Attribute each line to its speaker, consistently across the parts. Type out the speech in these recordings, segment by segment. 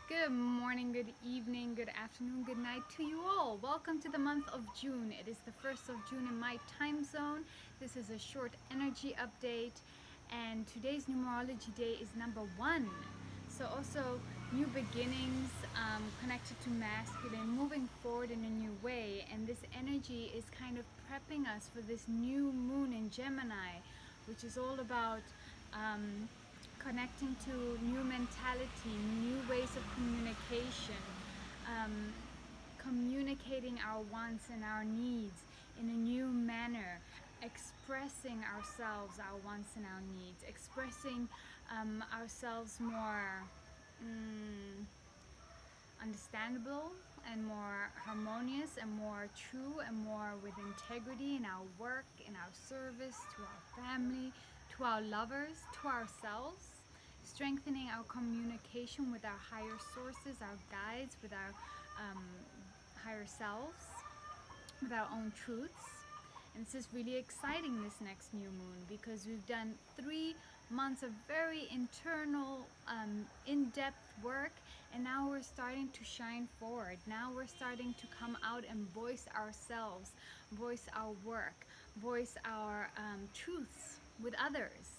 Speaker 1: Good morning, good evening, good afternoon, good night to you all. Welcome to the month of June. It is the 1st of June in my time zone. This is a short energy update, and today's numerology day is number 1. So also new beginnings, connected to masculine, moving forward in a new way. And this energy is kind of prepping us for this new moon in Gemini, which is all about connecting to new mentality, new ways of communication, um, communicating our wants and our needs in a new manner, expressing ourselves, our wants and our needs, expressing ourselves more understandable and more harmonious and more true and more with integrity in our work, in our service, to our family, to our lovers, to ourselves, strengthening our communication with our higher sources, our guides, with our higher selves, with our own truths. And this is really exciting, this next new moon, because we've done 3 months of very internal, in-depth work, and now we're starting to shine forward. Now we're starting to come out and voice ourselves, voice our work, voice our truths with others.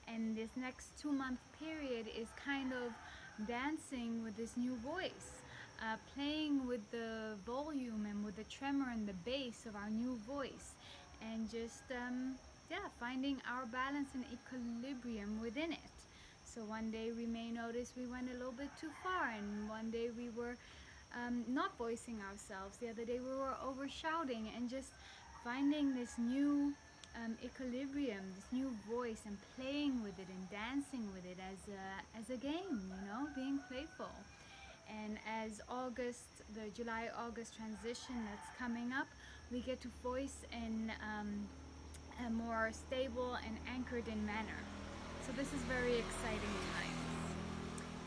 Speaker 1: And this next 2 month period is kind of dancing with this new voice, playing with the volume and with the tremor and the bass of our new voice, and just finding our balance and equilibrium within it. So one day we may notice we went a little bit too far, and one day we were not voicing ourselves. The other day we were over shouting, and just finding this new equilibrium, this new voice, and playing with it and dancing with it as a game, being playful. And as August, the July-August transition that's coming up, we get to voice in a more stable and anchored in manner. So this is very exciting times.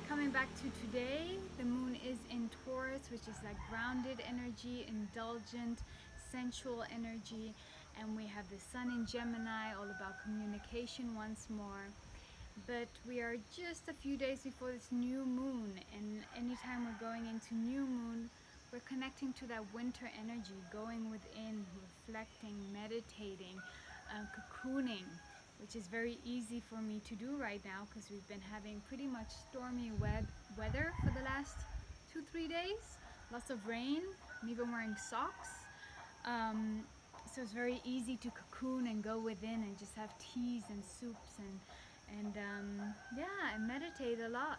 Speaker 1: Coming back to today, the moon is in Taurus, which is like grounded energy, indulgent, sensual energy, and we have the sun in Gemini, all about communication once more. But we are just a few days before this new moon, and anytime we're going into new moon, we're connecting to that winter energy, going within, reflecting, meditating, cocooning, which is very easy for me to do right now because we've been having pretty much stormy weather for the last 2-3 days. Lots of rain. I'm even wearing socks. So it's very easy to cocoon and go within and just have teas and soups and meditate a lot.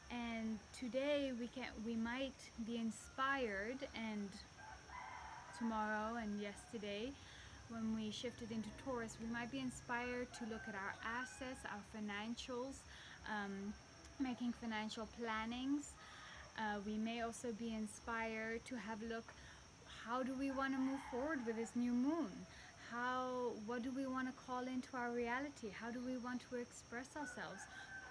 Speaker 1: And today we might be inspired, and tomorrow and yesterday, when we shifted into Taurus, we might be inspired to look at our assets, our financials, making financial plannings. We may also be inspired to have a look, how do we want to move forward with this new moon? What do we want to call into our reality? How do we want to express ourselves?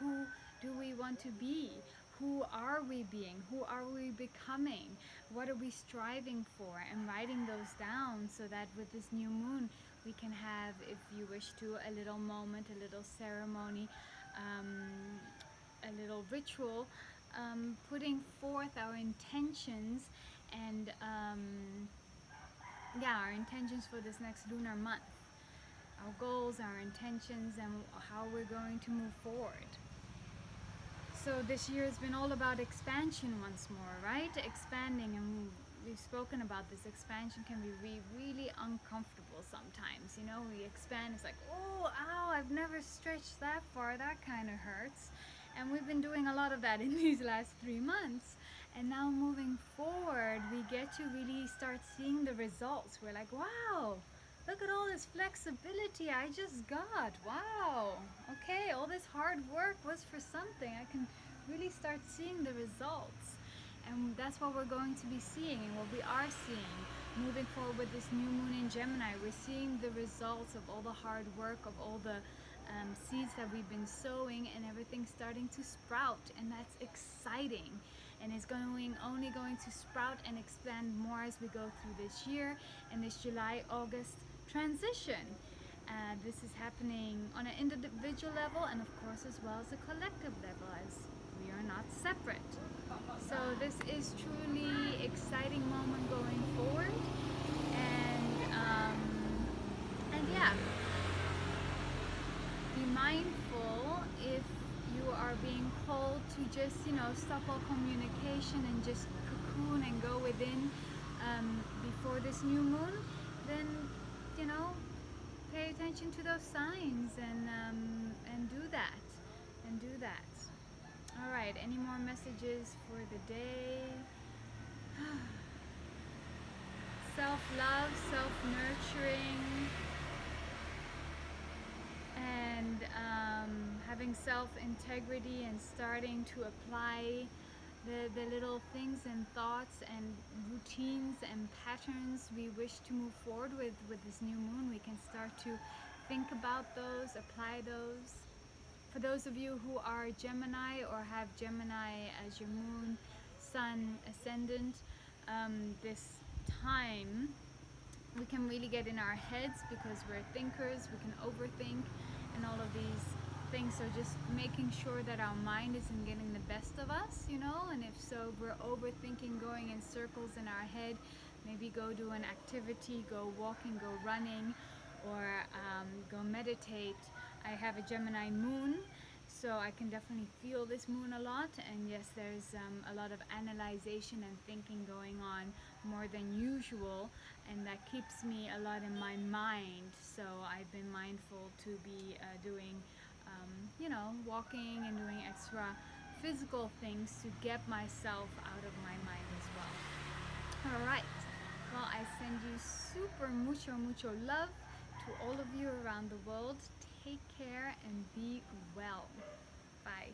Speaker 1: Who do we want to be? Who are we being? Who are we becoming? What are we striving for? And writing those down so that with this new moon we can have, if you wish to, a little moment, a little ceremony, a little ritual, putting forth our intentions and our intentions for this next lunar month, our goals, our intentions, and how we're going to move forward. So this year has been all about expansion once more, right? Expanding, and we've spoken about this. Expansion can be really uncomfortable sometimes. We expand, it's like, oh, ow, I've never stretched that far, that kind of hurts. And we've been doing a lot of that in these last 3 months. And now moving forward, we get to really start seeing the results. We're like, wow, look at all this flexibility I just got. Wow. Okay, all this hard work was for something. I can really start seeing the results. And that's what we're going to be seeing, and what we are seeing moving forward with this new moon in Gemini. We're seeing the results of all the hard work, of all the seeds that we've been sowing, and everything starting to sprout, and that's exciting. And it's only going to sprout and expand more as we go through this year and this July-August transition. This is happening on an individual level, and of course as well as a collective level, as we are not separate. this is truly exciting moment going forward, and yeah, be mindful if you are being called to just, stop all communication and just cocoon and go within before this new moon, then, you know, pay attention to those signs and do that. And do that. All right, any more messages for the day? Self-love, self-nurturing, and having self-integrity and starting to apply the little things and thoughts and routines and patterns we wish to move forward with this new moon. We can start to think about those, apply those. For those of you who are Gemini or have Gemini as your moon, sun, ascendant, this time we can really get in our heads because we're thinkers, we can overthink and all of these things. So just making sure that our mind isn't getting the best of us, and if so, if we're overthinking, going in circles in our head, maybe go do an activity, go walking, go running, or go meditate. I have a Gemini moon, so I can definitely feel this moon a lot, and yes, there's a lot of analyzation and thinking going on more than usual, and that keeps me a lot in my mind. So I've been mindful to be doing walking and doing extra physical things to get myself out of my mind as well. All right, well, I send you super mucho love to all of you around the world. Take care and be well. Bye.